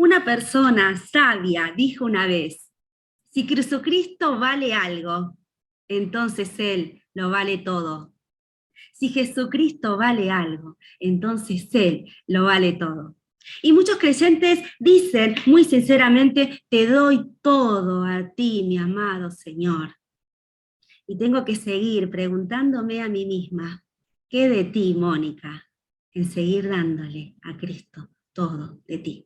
Una persona sabia dijo una vez, si Jesucristo vale algo, entonces Él lo vale todo. Si Jesucristo vale algo, entonces Él lo vale todo. Y muchos creyentes dicen muy sinceramente, te doy todo a ti, mi amado Señor. Y tengo que seguir preguntándome a mí misma, ¿qué de ti, Mónica, en seguir dándole a Cristo todo de ti?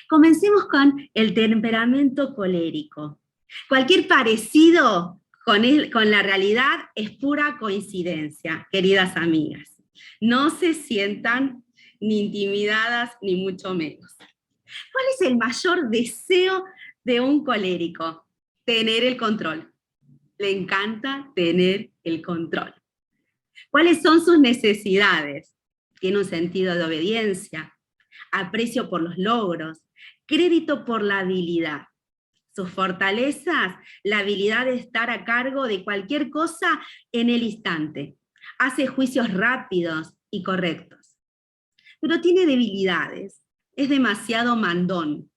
Comencemos con el temperamento colérico. Cualquier parecido con la realidad es pura coincidencia, queridas amigas. No se sientan ni intimidadas, ni mucho menos. ¿Cuál es el mayor deseo de un colérico? Tener el control. Le encanta tener el control. ¿Cuáles son sus necesidades? Tiene un sentido de obediencia, aprecio por los logros, crédito por la habilidad. Sus fortalezas, la habilidad de estar a cargo de cualquier cosa en el instante. Hace juicios rápidos y correctos. Pero tiene debilidades. Es demasiado mandón,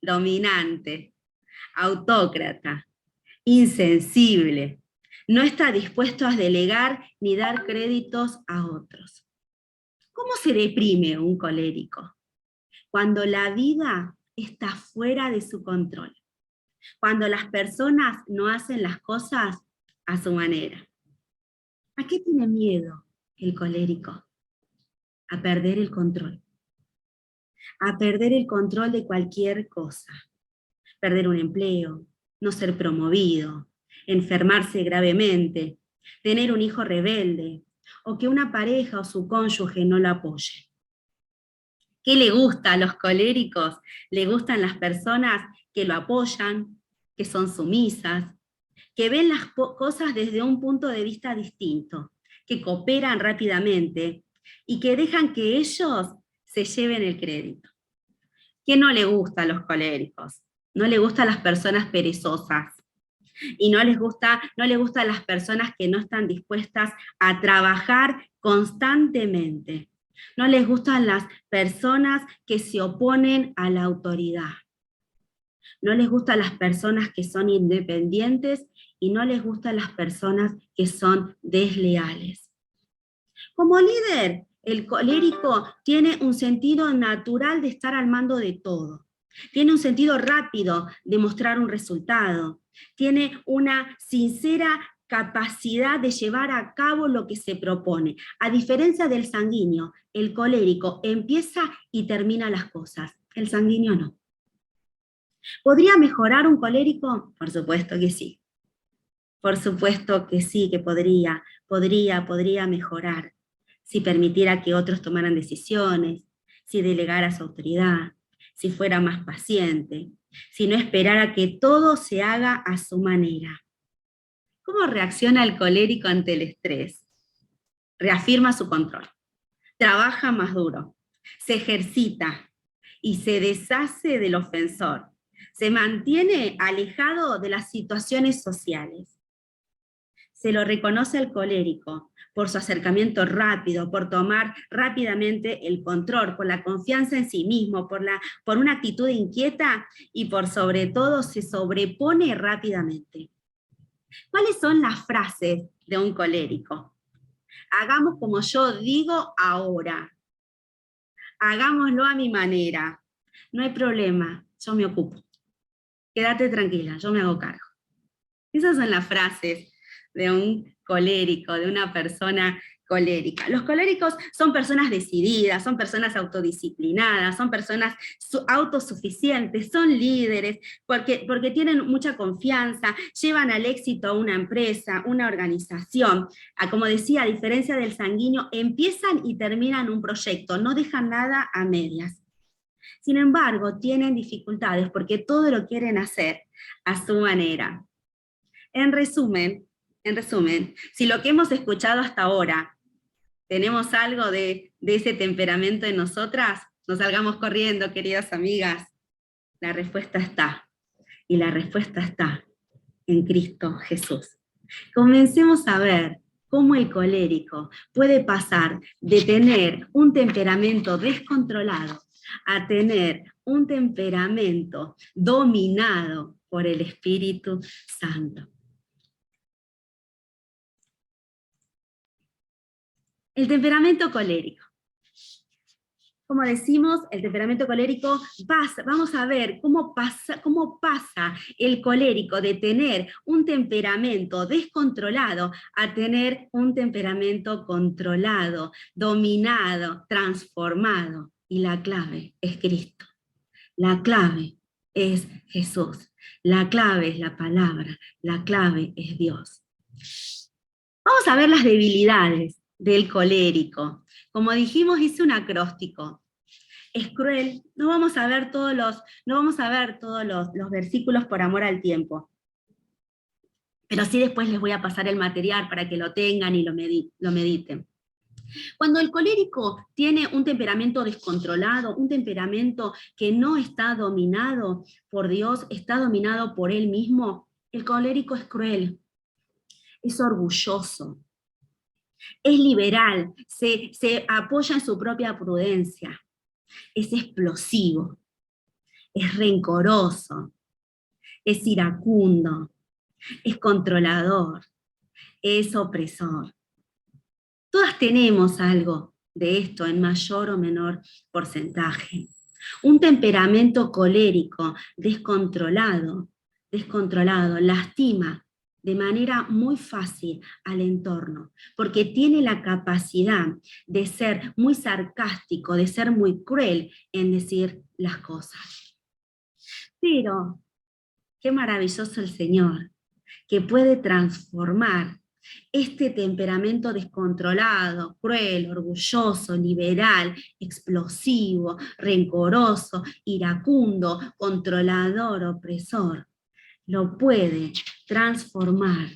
dominante, autócrata, insensible. No está dispuesto a delegar ni dar créditos a otros. ¿Cómo se deprime un colérico? Cuando la vida está fuera de su control, cuando las personas no hacen las cosas a su manera. ¿A qué tiene miedo el colérico? A perder el control. A perder el control de cualquier cosa. Perder un empleo, no ser promovido, enfermarse gravemente, tener un hijo rebelde, o que una pareja o su cónyuge no lo apoye. ¿Qué le gusta a los coléricos? Le gustan las personas que lo apoyan, que son sumisas, que ven las cosas desde un punto de vista distinto, que cooperan rápidamente y que dejan que ellos se lleven el crédito. ¿Qué no le gusta a los coléricos? No le gustan las personas perezosas y no les gustan las personas que no están dispuestas a trabajar constantemente. No les gustan las personas que se oponen a la autoridad. No les gustan las personas que son independientes y no les gustan las personas que son desleales. Como líder, el colérico tiene un sentido natural de estar al mando de todo. Tiene un sentido rápido de mostrar un resultado. Tiene una sincera capacidad de llevar a cabo lo que se propone. A diferencia del sanguíneo, el colérico empieza y termina las cosas. El sanguíneo no. ¿Podría mejorar un colérico? Por supuesto que sí. Por supuesto que sí, que podría mejorar. Si permitiera que otros tomaran decisiones, si delegara su autoridad, si fuera más paciente, si no esperara que todo se haga a su manera. ¿Cómo reacciona el colérico ante el estrés? Reafirma su control, trabaja más duro, se ejercita y se deshace del ofensor. Se mantiene alejado de las situaciones sociales. Se lo reconoce al colérico por su acercamiento rápido, por tomar rápidamente el control, por la confianza en sí mismo, por una actitud inquieta y por sobre todo se sobrepone rápidamente. ¿Cuáles son las frases de un colérico? Hagamos como yo digo ahora. Hagámoslo a mi manera. No hay problema, yo me ocupo. Quédate tranquila, yo me hago cargo. Esas son las frases de un colérico, de una persona colérica. Los coléricos son personas decididas, son personas autodisciplinadas, son personas autosuficientes, son líderes, porque tienen mucha confianza, llevan al éxito a una empresa, una organización. Como decía, a diferencia del sanguíneo, empiezan y terminan un proyecto, no dejan nada a medias. Sin embargo, tienen dificultades porque todo lo quieren hacer a su manera. En resumen, si lo que hemos escuchado hasta ahora, tenemos algo de ese temperamento en nosotras, no salgamos corriendo, queridas amigas. La respuesta está, y la respuesta está en Cristo Jesús. Comencemos a ver cómo el colérico puede pasar de tener un temperamento descontrolado a tener un temperamento dominado por el Espíritu Santo. El temperamento colérico. Como decimos, el temperamento colérico pasa, vamos a ver cómo pasa el colérico de tener un temperamento descontrolado a tener un temperamento controlado, dominado, transformado. Y la clave es Cristo. La clave es Jesús. La clave es la palabra. La clave es Dios. Vamos a ver las debilidades del colérico. Como dijimos, hice un acróstico. Es cruel. No vamos a ver todos los versículos por amor al tiempo. Pero sí después les voy a pasar el material para que lo tengan y lo mediten. Cuando el colérico tiene un temperamento descontrolado, un temperamento que no está dominado por Dios, está dominado por él mismo, el colérico es cruel, es orgulloso, es liberal, se apoya en su propia prudencia, es explosivo, es rencoroso, es iracundo, es controlador, es opresor. Todas tenemos algo de esto en mayor o menor porcentaje. Un temperamento colérico, descontrolado, lastima de manera muy fácil al entorno, porque tiene la capacidad de ser muy sarcástico, de ser muy cruel en decir las cosas. Pero qué maravilloso el Señor, que puede transformar este temperamento descontrolado, cruel, orgulloso, liberal, explosivo, rencoroso, iracundo, controlador, opresor, lo puede transformar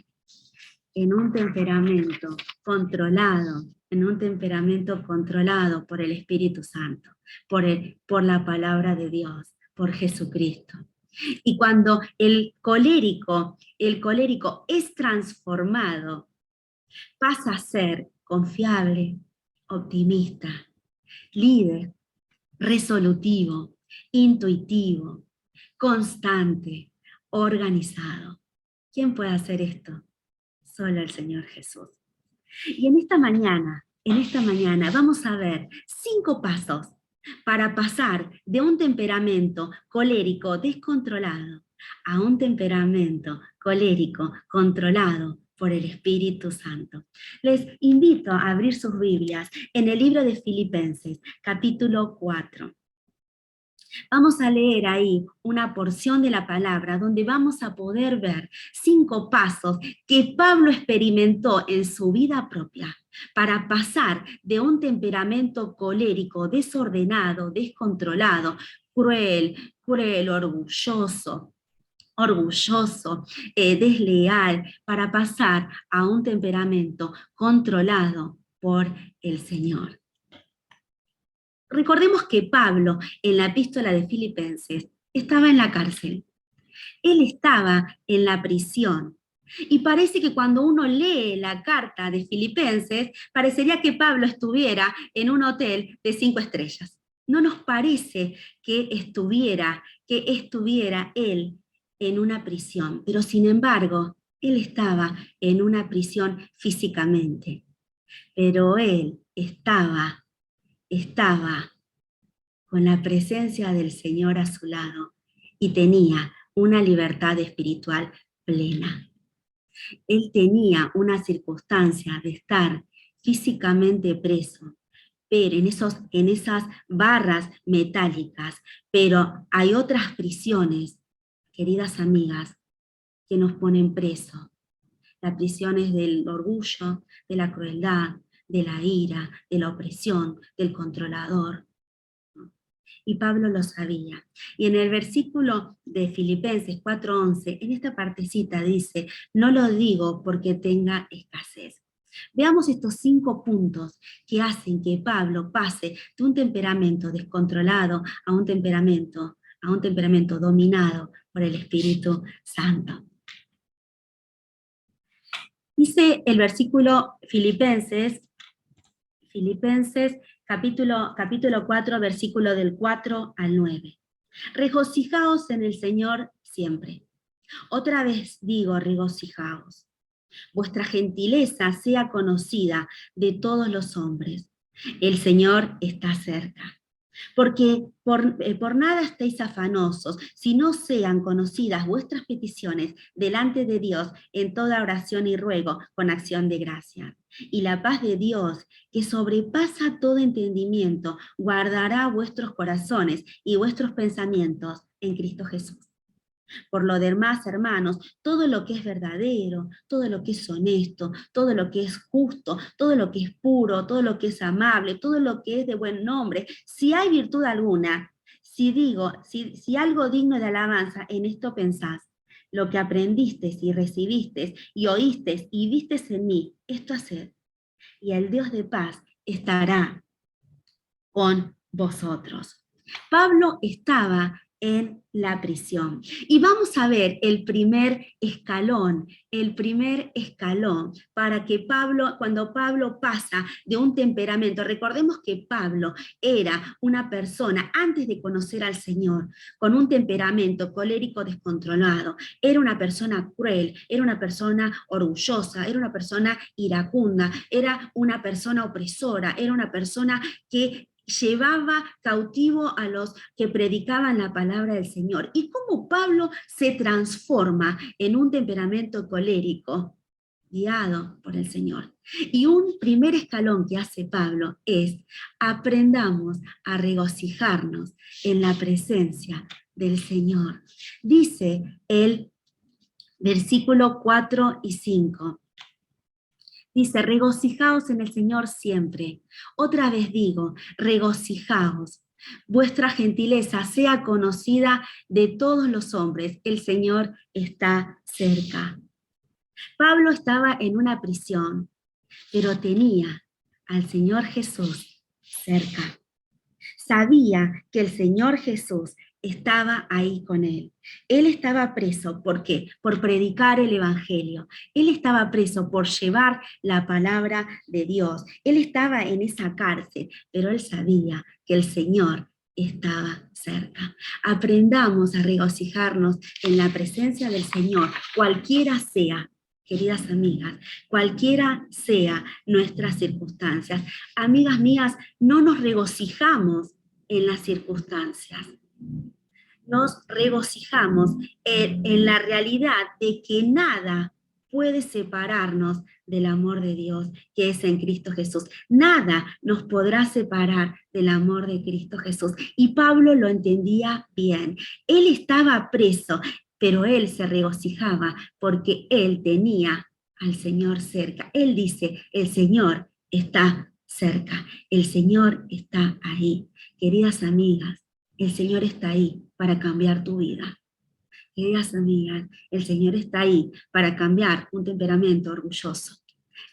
en un temperamento controlado, por el Espíritu Santo, por la palabra de Dios, por Jesucristo. Y cuando el colérico es transformado, pasa a ser confiable, optimista, líder, resolutivo, intuitivo, constante, organizado. ¿Quién puede hacer esto? Solo el Señor Jesús. Y en esta mañana vamos a ver 5 pasos para pasar de un temperamento colérico descontrolado a un temperamento colérico controlado por el Espíritu Santo. Les invito a abrir sus Biblias en el libro de Filipenses, capítulo 4. Vamos a leer ahí una porción de la palabra donde vamos a poder ver 5 pasos que Pablo experimentó en su vida propia para pasar de un temperamento colérico, desordenado, descontrolado, cruel, orgulloso, desleal, para pasar a un temperamento controlado por el Señor. Recordemos que Pablo, en la epístola de Filipenses, estaba en la cárcel. Él estaba en la prisión. Y parece que cuando uno lee la carta de Filipenses, parecería que Pablo estuviera en un hotel de 5 estrellas. No nos parece que estuviera él en una prisión, pero sin embargo, él estaba en una prisión físicamente. Pero él estaba con la presencia del Señor a su lado y tenía una libertad espiritual plena. Él tenía una circunstancia de estar físicamente preso, pero en esas barras metálicas, pero hay otras prisiones, queridas amigas, que nos ponen presos. Las prisiones del orgullo, de la crueldad, de la ira, de la opresión, del controlador. Y Pablo lo sabía. Y en el versículo de Filipenses 4:11, en esta partecita dice, no lo digo porque tenga escasez. Veamos estos 5 puntos que hacen que Pablo pase de un temperamento descontrolado a un temperamento dominado por el Espíritu Santo. Dice el versículo Filipenses capítulo 4, versículo del 4 al 9. Regocijaos en el Señor siempre. Otra vez digo, regocijaos. Vuestra gentileza sea conocida de todos los hombres. El Señor está cerca. Porque por nada estéis afanosos, si no sean conocidas vuestras peticiones delante de Dios en toda oración y ruego con acción de gracia. Y la paz de Dios, que sobrepasa todo entendimiento, guardará vuestros corazones y vuestros pensamientos en Cristo Jesús. Por lo demás, hermanos, todo lo que es verdadero, todo lo que es honesto, todo lo que es justo, todo lo que es puro, todo lo que es amable, todo lo que es de buen nombre, si hay virtud alguna, si algo digno de alabanza, en esto pensás. Lo que aprendisteis y recibisteis y oísteis y visteis en mí, esto haced. Y el Dios de paz estará con vosotros. Pablo estaba en la prisión. Y vamos a ver el primer escalón para que cuando Pablo pasa de un temperamento, recordemos que Pablo era una persona, antes de conocer al Señor, con un temperamento colérico descontrolado, era una persona cruel, era una persona orgullosa, era una persona iracunda, era una persona opresora, era una persona que llevaba cautivo a los que predicaban la palabra del Señor. Y cómo Pablo se transforma en un temperamento colérico, guiado por el Señor. Y un primer escalón que hace Pablo es: aprendamos a regocijarnos en la presencia del Señor. Dice el versículo 4 y 5. Dice, regocijaos en el Señor siempre. Otra vez digo, regocijaos. Vuestra gentileza sea conocida de todos los hombres. El Señor está cerca. Pablo estaba en una prisión, pero tenía al Señor Jesús cerca. Sabía que el Señor Jesús estaba ahí con él. Él estaba preso, ¿por qué? Por predicar el Evangelio. Él estaba preso por llevar la palabra de Dios. Él estaba en esa cárcel, pero él sabía que el Señor estaba cerca. Aprendamos a regocijarnos en la presencia del Señor, cualquiera sea, queridas amigas, cualquiera sea nuestras circunstancias. Amigas mías, no nos regocijamos en las circunstancias. Nos regocijamos en la realidad de que nada puede separarnos del amor de Dios que es en Cristo Jesús. Nada nos podrá separar del amor de Cristo Jesús. Y Pablo lo entendía bien. Él estaba preso, pero él se regocijaba porque él tenía al Señor cerca. Él dice, el Señor está cerca, el Señor está ahí. Queridas amigas, el Señor está ahí para cambiar tu vida. Queridas amigas, el Señor está ahí para cambiar un temperamento orgulloso.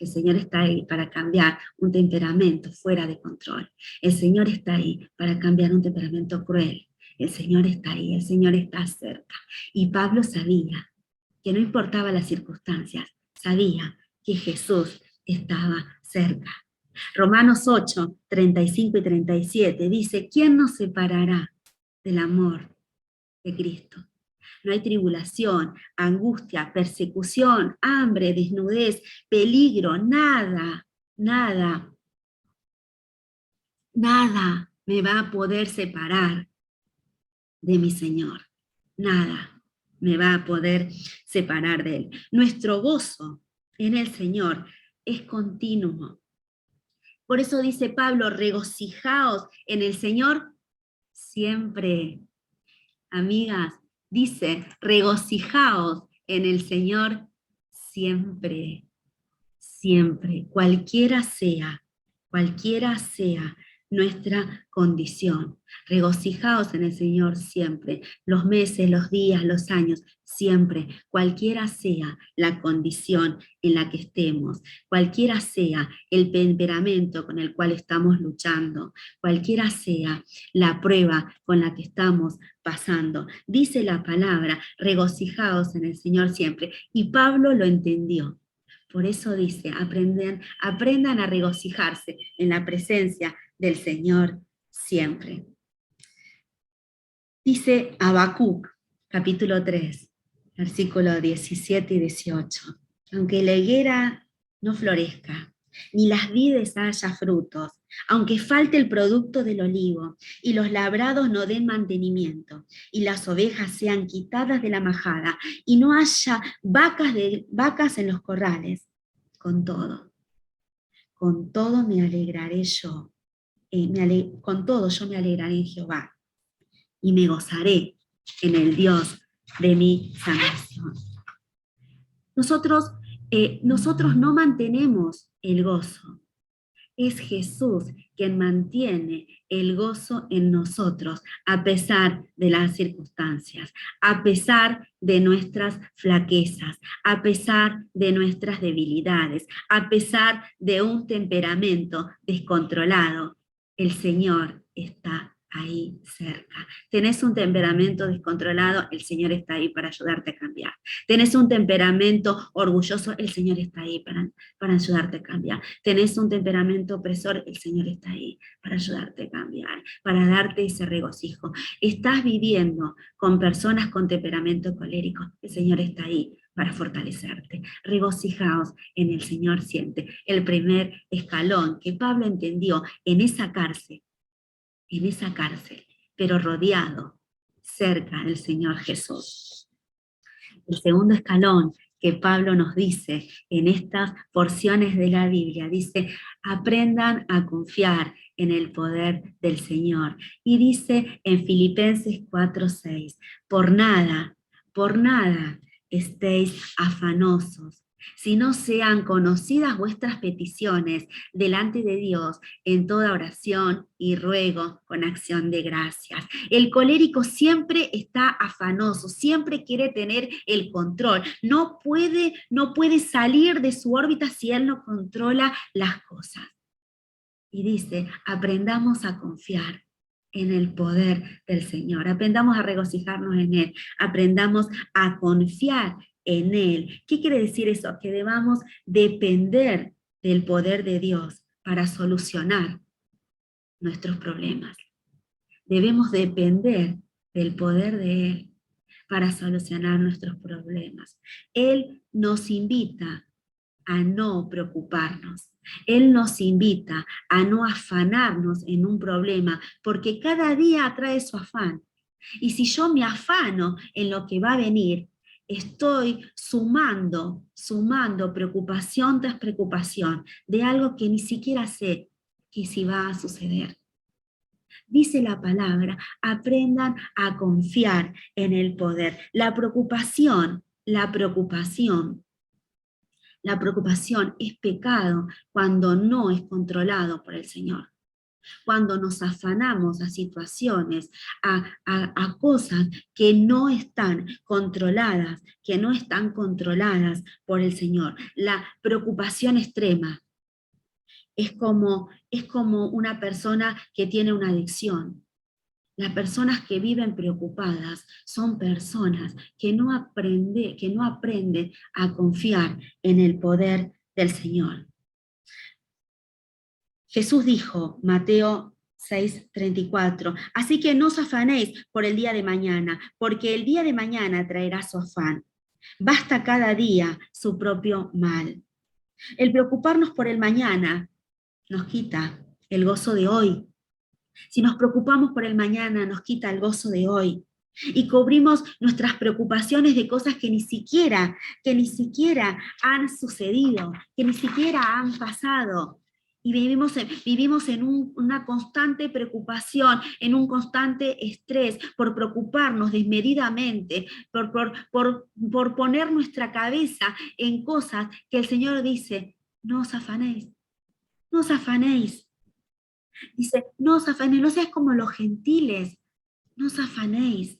El Señor está ahí para cambiar un temperamento fuera de control. El Señor está ahí para cambiar un temperamento cruel. El Señor está ahí, el Señor está cerca. Y Pablo sabía que no importaba las circunstancias, sabía que Jesús estaba cerca. Romanos 8, 35 y 37 dice, ¿quién nos separará del amor de Cristo? No hay tribulación, angustia, persecución, hambre, desnudez, peligro, nada me va a poder separar de mi Señor. Nada me va a poder separar de Él. Nuestro gozo en el Señor es continuo. Por eso dice Pablo, regocijaos en el Señor siempre. Amigas, dice, regocijaos en el Señor siempre, siempre, cualquiera sea nuestra condición. Regocijaos en el Señor siempre, los meses, los días, los años, siempre, cualquiera sea la condición en la que estemos, cualquiera sea el temperamento con el cual estamos luchando, cualquiera sea la prueba con la que estamos pasando. Dice la palabra, regocijaos en el Señor siempre, y Pablo lo entendió. Por eso dice, aprendan a regocijarse en la presencia del Señor siempre. Dice Habacuc, capítulo 3, versículos 17 y 18. Aunque la higuera no florezca, ni las vides haya frutos, aunque falte el producto del olivo, y los labrados no den mantenimiento, y las ovejas sean quitadas de la majada, y no haya vacas en los corrales, con todo me alegraré yo, con todo yo me alegraré en Jehová, y me gozaré en el Dios de mi salvación. Nosotros no mantenemos el gozo. Es Jesús quien mantiene el gozo en nosotros, a pesar de las circunstancias, a pesar de nuestras flaquezas, a pesar de nuestras debilidades, a pesar de un temperamento descontrolado. El Señor está ahí cerca. Tenés un temperamento descontrolado, el Señor está ahí para ayudarte a cambiar. Tenés un temperamento orgulloso, el Señor está ahí para ayudarte a cambiar. Tenés un temperamento opresor, el Señor está ahí para ayudarte a cambiar, para darte ese regocijo. Estás viviendo con personas con temperamento colérico, el Señor está ahí para fortalecerte. Regocijaos en el Señor siempre. El primer escalón que Pablo entendió en esa cárcel, pero rodeado, cerca del Señor Jesús. El segundo escalón que Pablo nos dice en estas porciones de la Biblia, dice, aprendan a confiar en el poder del Señor. Y dice en Filipenses 4:6, por nada estéis afanosos, si no sean conocidas vuestras peticiones delante de Dios en toda oración y ruego con acción de gracias. El colérico siempre está afanoso, siempre quiere tener el control. No puede salir de su órbita si él no controla las cosas. Y dice, aprendamos a confiar en el poder del Señor, aprendamos a regocijarnos en Él, aprendamos a confiar en Él. ¿Qué quiere decir eso? Que debamos depender del poder de Dios para solucionar nuestros problemas. Debemos depender del poder de Él para solucionar nuestros problemas. Él nos invita a no preocuparnos. Él nos invita a no afanarnos en un problema, porque cada día trae su afán. Y si yo me afano en lo que va a venir, estoy sumando preocupación tras preocupación de algo que ni siquiera sé que si va a suceder. Dice la palabra, aprendan a confiar en el poder. La preocupación es pecado cuando no es controlado por el Señor. Cuando nos afanamos a situaciones, a cosas que no están controladas por el Señor. La preocupación extrema es como una persona que tiene una adicción. Las personas que viven preocupadas son personas que no aprenden a confiar en el poder del Señor. Jesús dijo, Mateo 6:34, así que no os afanéis por el día de mañana, porque el día de mañana traerá su afán. Basta cada día su propio mal. El preocuparnos por el mañana nos quita el gozo de hoy. Si nos preocupamos por el mañana, nos quita el gozo de hoy. Y cubrimos nuestras preocupaciones de cosas que ni siquiera han sucedido, que ni siquiera han pasado. Y vivimos en una constante preocupación, en un constante estrés, por preocuparnos desmedidamente, por poner nuestra cabeza en cosas que el Señor dice, no os afanéis, no os afanéis. Dice, no os afanéis, no seáis como los gentiles, no os afanéis.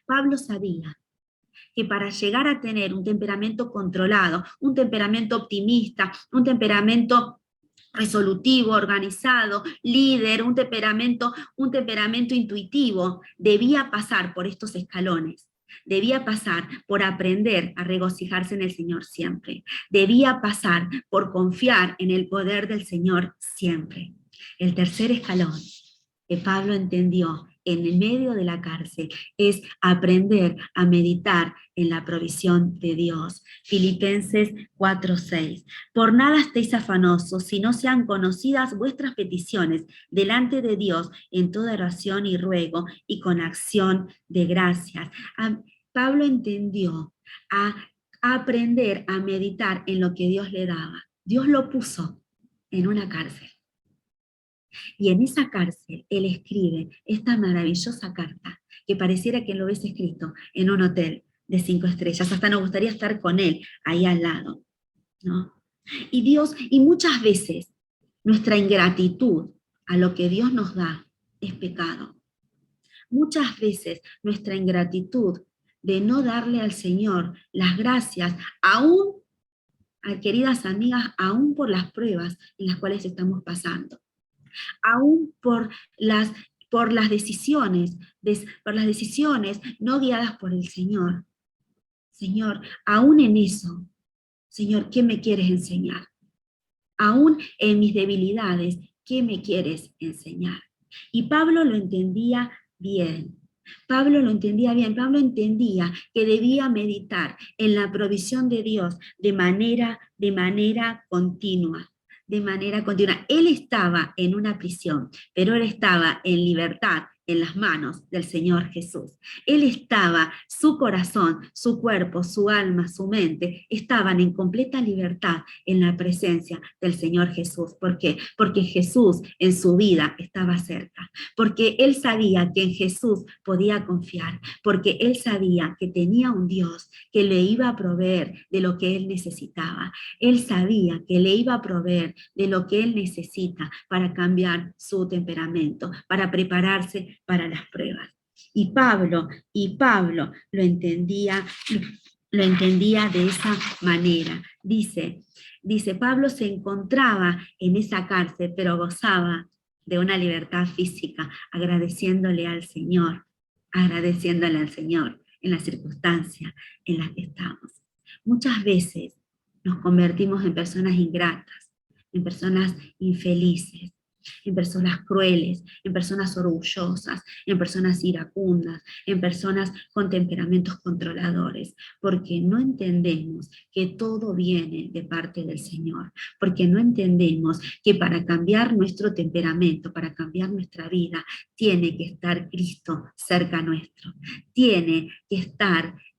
Pablo sabía que para llegar a tener un temperamento controlado, un temperamento optimista, un temperamento resolutivo, organizado, líder, un temperamento intuitivo, debía pasar por estos escalones. Debía pasar por aprender a regocijarse en el Señor siempre. Debía pasar por confiar en el poder del Señor siempre. El tercer escalón que Pablo entendió en el medio de la cárcel es aprender a meditar en la provisión de Dios. Filipenses 4:6. Por nada estéis afanosos, si no sean conocidas vuestras peticiones delante de Dios en toda oración y ruego y con acción de gracias. Pablo entendió a aprender a meditar en lo que Dios le daba. Dios lo puso en una cárcel. Y en esa cárcel él escribe esta maravillosa carta, que pareciera que lo ves escrito en un hotel de 5 estrellas. Hasta nos gustaría estar con él ahí al lado, ¿no? Y muchas veces nuestra ingratitud a lo que Dios nos da es pecado. Muchas veces nuestra ingratitud de no darle al Señor las gracias, aún, queridas amigas, aún por las pruebas en las cuales estamos pasando, aún por las decisiones no guiadas por el Señor. Señor, aún en eso, Señor, ¿qué me quieres enseñar? Aún en mis debilidades, ¿qué me quieres enseñar? Y Pablo lo entendía bien. Pablo entendía que debía meditar en la provisión de Dios de manera continua. Él estaba en una prisión, pero él estaba en libertad en las manos del Señor Jesús. Él estaba, su corazón, su cuerpo, su alma, su mente, estaban en completa libertad en la presencia del Señor Jesús. ¿Por qué? Porque Jesús en su vida estaba cerca, porque él sabía que en Jesús podía confiar, porque él sabía que tenía un Dios que le iba a proveer de lo que él necesitaba. Él sabía que le iba a proveer de lo que él necesita para cambiar su temperamento, para prepararse para las pruebas. Y Pablo lo entendía de esa manera. Dice, Pablo se encontraba en esa cárcel, pero gozaba de una libertad física, agradeciéndole al Señor en la circunstancia en la que estamos. Muchas veces nos convertimos en personas ingratas, en personas infelices, en personas crueles, en personas orgullosas, en personas iracundas, en personas con temperamentos controladores, porque no entendemos que todo viene de parte del Señor, porque no entendemos que para cambiar nuestro temperamento, para cambiar nuestra vida, tiene que estar Cristo cerca nuestro,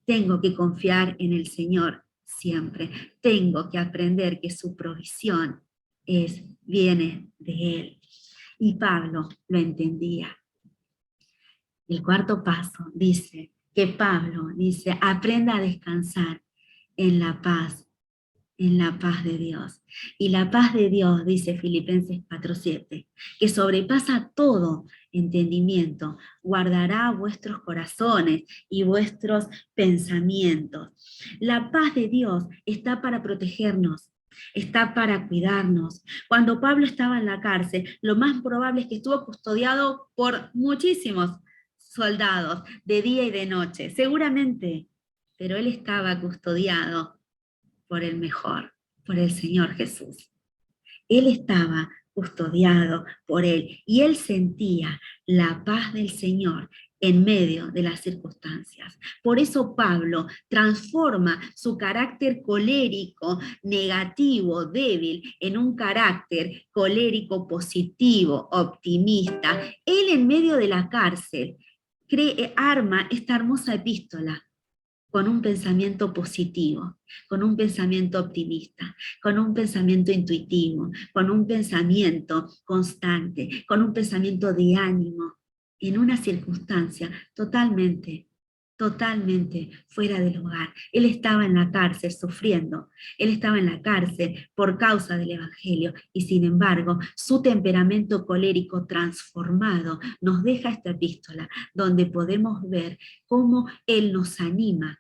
tengo que confiar en el Señor siempre, tengo que aprender que su provisión viene de Él. Y Pablo lo entendía. El cuarto paso dice que Pablo aprenda a descansar en la paz de Dios. Y la paz de Dios, dice Filipenses 4:7, que sobrepasa todo entendimiento, guardará vuestros corazones y vuestros pensamientos. La paz de Dios está para protegernos, está para cuidarnos. Cuando Pablo estaba en la cárcel, lo más probable es que estuvo custodiado por muchísimos soldados de día y de noche, seguramente, pero él estaba custodiado por el mejor, por el Señor Jesús. Él estaba custodiado por él y él sentía la paz del Señor en medio de las circunstancias. Por eso Pablo transforma su carácter colérico, negativo, débil, en un carácter colérico positivo, optimista. Él en medio de la cárcel arma esta hermosa epístola con un pensamiento positivo, con un pensamiento optimista, con un pensamiento intuitivo, con un pensamiento constante, con un pensamiento de ánimo, en una circunstancia totalmente fuera de lugar. Él estaba en la cárcel sufriendo, él estaba en la cárcel por causa del Evangelio, y sin embargo, su temperamento colérico transformado nos deja esta epístola, donde podemos ver cómo él nos anima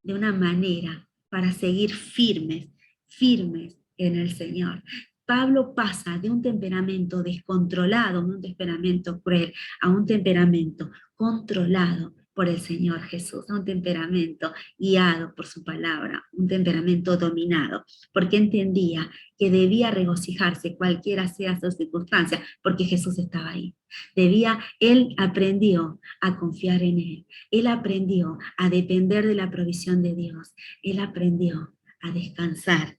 de una manera para seguir firmes en el Señor. Pablo pasa de un temperamento descontrolado, de un temperamento cruel, a un temperamento controlado por el Señor Jesús, a un temperamento guiado por su palabra, un temperamento dominado, porque entendía que debía regocijarse cualquiera sea su circunstancia, porque Jesús estaba ahí. Él aprendió a confiar en él aprendió a depender de la provisión de Dios, él aprendió a descansar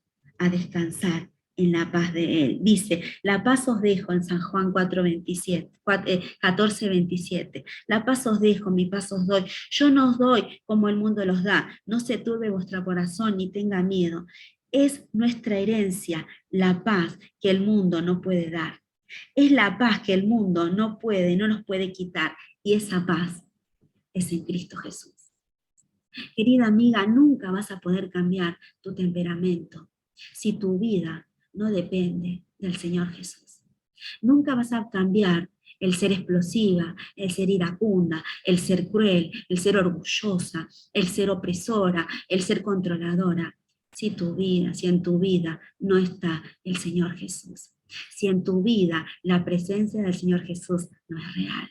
en la paz de él. Dice, la paz os dejo en San Juan 14:27. La paz os dejo, mi paz os doy. Yo no os doy como el mundo los da. No se turbe vuestro corazón ni tenga miedo. Es nuestra herencia, la paz que el mundo no puede dar. Es la paz que el mundo no nos puede quitar. Y esa paz es en Cristo Jesús. Querida amiga, nunca vas a poder cambiar tu temperamento si tu vida no depende del Señor Jesús. Nunca vas a cambiar el ser explosiva, el ser iracunda, el ser cruel, el ser orgullosa, el ser opresora, el ser controladora, si en tu vida no está el Señor Jesús. Si en tu vida la presencia del Señor Jesús no es real.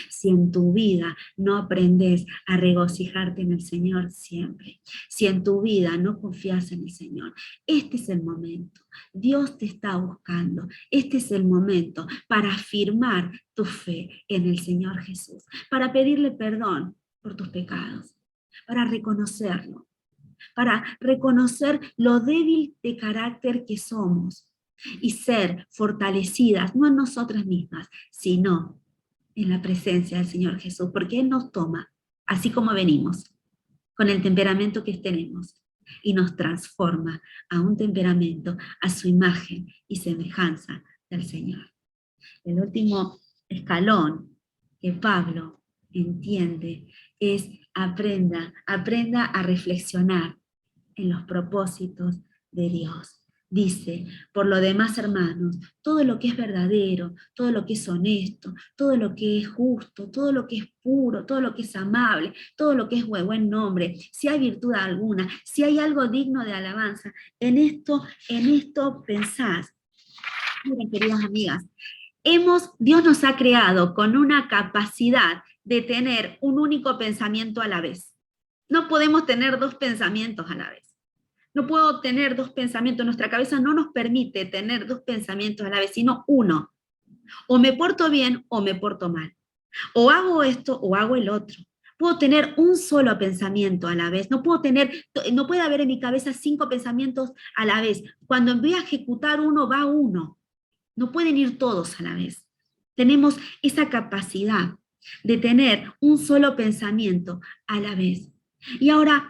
Si en tu vida no aprendes a regocijarte en el Señor siempre, si en tu vida no confías en el Señor, este es el momento. Dios te está buscando. Este es el momento para afirmar tu fe en el Señor Jesús, para pedirle perdón por tus pecados, para reconocerlo, para reconocer lo débil de carácter que somos y ser fortalecidas, no en nosotras mismas, sino en la presencia del Señor Jesús, porque Él nos toma así como venimos, con el temperamento que tenemos, y nos transforma a un temperamento, a su imagen y semejanza del Señor. El último escalón que Pablo entiende es aprenda a reflexionar en los propósitos de Dios. Dice, por lo demás, hermanos, todo lo que es verdadero, todo lo que es honesto, todo lo que es justo, todo lo que es puro, todo lo que es amable, todo lo que es buen nombre, si hay virtud alguna, si hay algo digno de alabanza, en esto pensad. Miren, queridas amigas, Dios nos ha creado con una capacidad de tener un único pensamiento a la vez. No podemos tener dos pensamientos a la vez. No puedo tener dos pensamientos, nuestra cabeza no nos permite tener dos pensamientos a la vez, sino uno. O me porto bien o me porto mal. O hago esto o hago el otro. Puedo tener un solo pensamiento a la vez. No puede haber en mi cabeza 5 pensamientos a la vez. Cuando voy a ejecutar uno, va uno. No pueden ir todos a la vez. Tenemos esa capacidad de tener un solo pensamiento a la vez. Y ahora,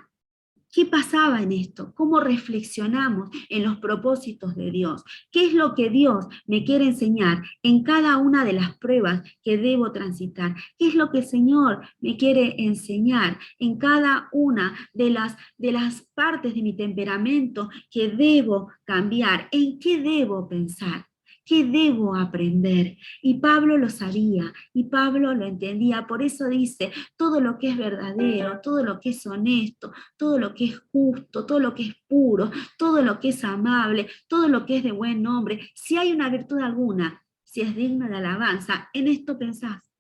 ¿qué pasaba en esto? ¿Cómo reflexionamos en los propósitos de Dios? ¿Qué es lo que Dios me quiere enseñar en cada una de las pruebas que debo transitar? ¿Qué es lo que el Señor me quiere enseñar en cada una de las partes de mi temperamento que debo cambiar? ¿En qué debo pensar? ¿Qué debo aprender? Y Pablo lo sabía, y Pablo lo entendía, por eso dice, todo lo que es verdadero, todo lo que es honesto, todo lo que es justo, todo lo que es puro, todo lo que es amable, todo lo que es de buen nombre, si hay una virtud alguna, si es digna de alabanza, en esto pensás.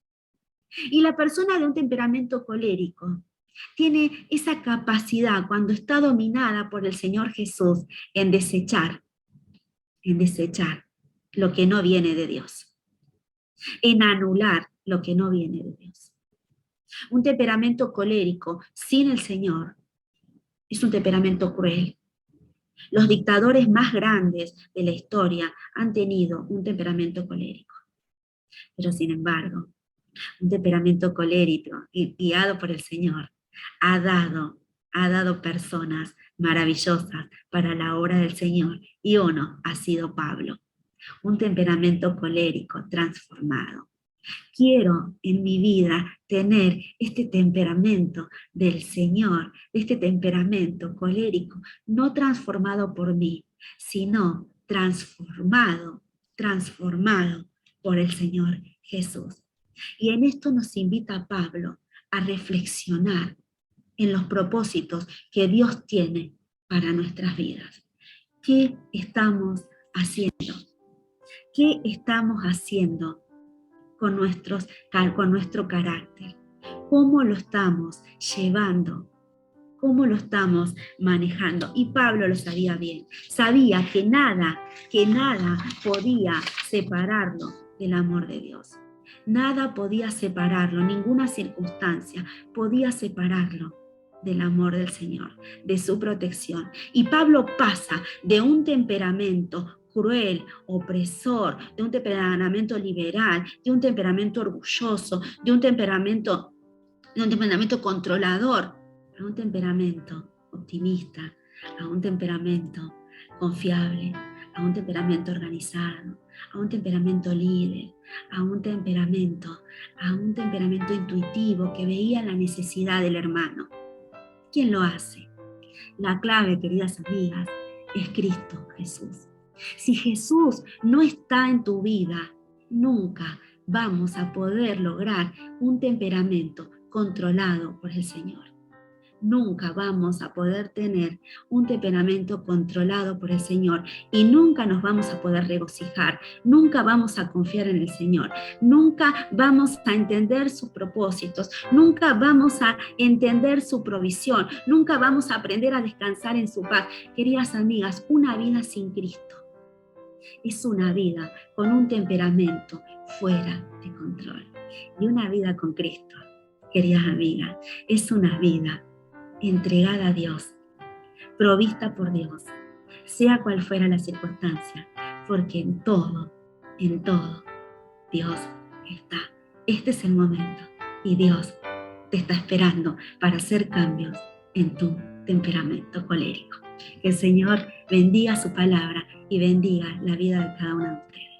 Y la persona de un temperamento colérico tiene esa capacidad, cuando está dominada por el Señor Jesús, en desechar lo que no viene de Dios, en anular lo que no viene de Dios. Un temperamento colérico sin el Señor es un temperamento cruel. Los dictadores más grandes de la historia han tenido un temperamento colérico. Pero sin embargo, un temperamento colérico guiado por el Señor ha dado personas maravillosas para la obra del Señor, y uno ha sido Pablo. Un temperamento colérico transformado. Quiero en mi vida tener este temperamento del Señor, este temperamento colérico, no transformado por mí, sino transformado por el Señor Jesús. Y en esto nos invita Pablo a reflexionar en los propósitos que Dios tiene para nuestras vidas. ¿Qué estamos haciendo? ¿Qué estamos haciendo con nuestro carácter? cómo lo estamos llevando, cómo lo estamos manejando. Y Pablo lo sabía bien, sabía que nada podía separarlo del amor de Dios. Nada podía separarlo, ninguna circunstancia podía separarlo del amor del Señor, de su protección. Y Pablo pasa de un temperamento cruel, opresor, de un temperamento liberal, de un temperamento orgulloso, de un temperamento controlador, a un temperamento optimista, a un temperamento confiable, a un temperamento organizado, a un temperamento líder, a un temperamento intuitivo que veía la necesidad del hermano. ¿Quién lo hace? La clave, queridas amigas, es Cristo Jesús. Si Jesús no está en tu vida, nunca vamos a poder lograr un temperamento controlado por el Señor. Nunca vamos a poder tener un temperamento controlado por el Señor y nunca nos vamos a poder regocijar, nunca vamos a confiar en el Señor, nunca vamos a entender sus propósitos, nunca vamos a entender su provisión, nunca vamos a aprender a descansar en su paz. Queridas amigas, una vida sin Cristo es una vida con un temperamento fuera de control. Y una vida con Cristo, queridas amigas, es una vida entregada a Dios, provista por Dios, sea cual fuera la circunstancia, porque en todo, Dios está. Este es el momento y Dios te está esperando para hacer cambios en tu temperamento colérico. Que el Señor bendiga su palabra y bendiga la vida de cada una de ustedes.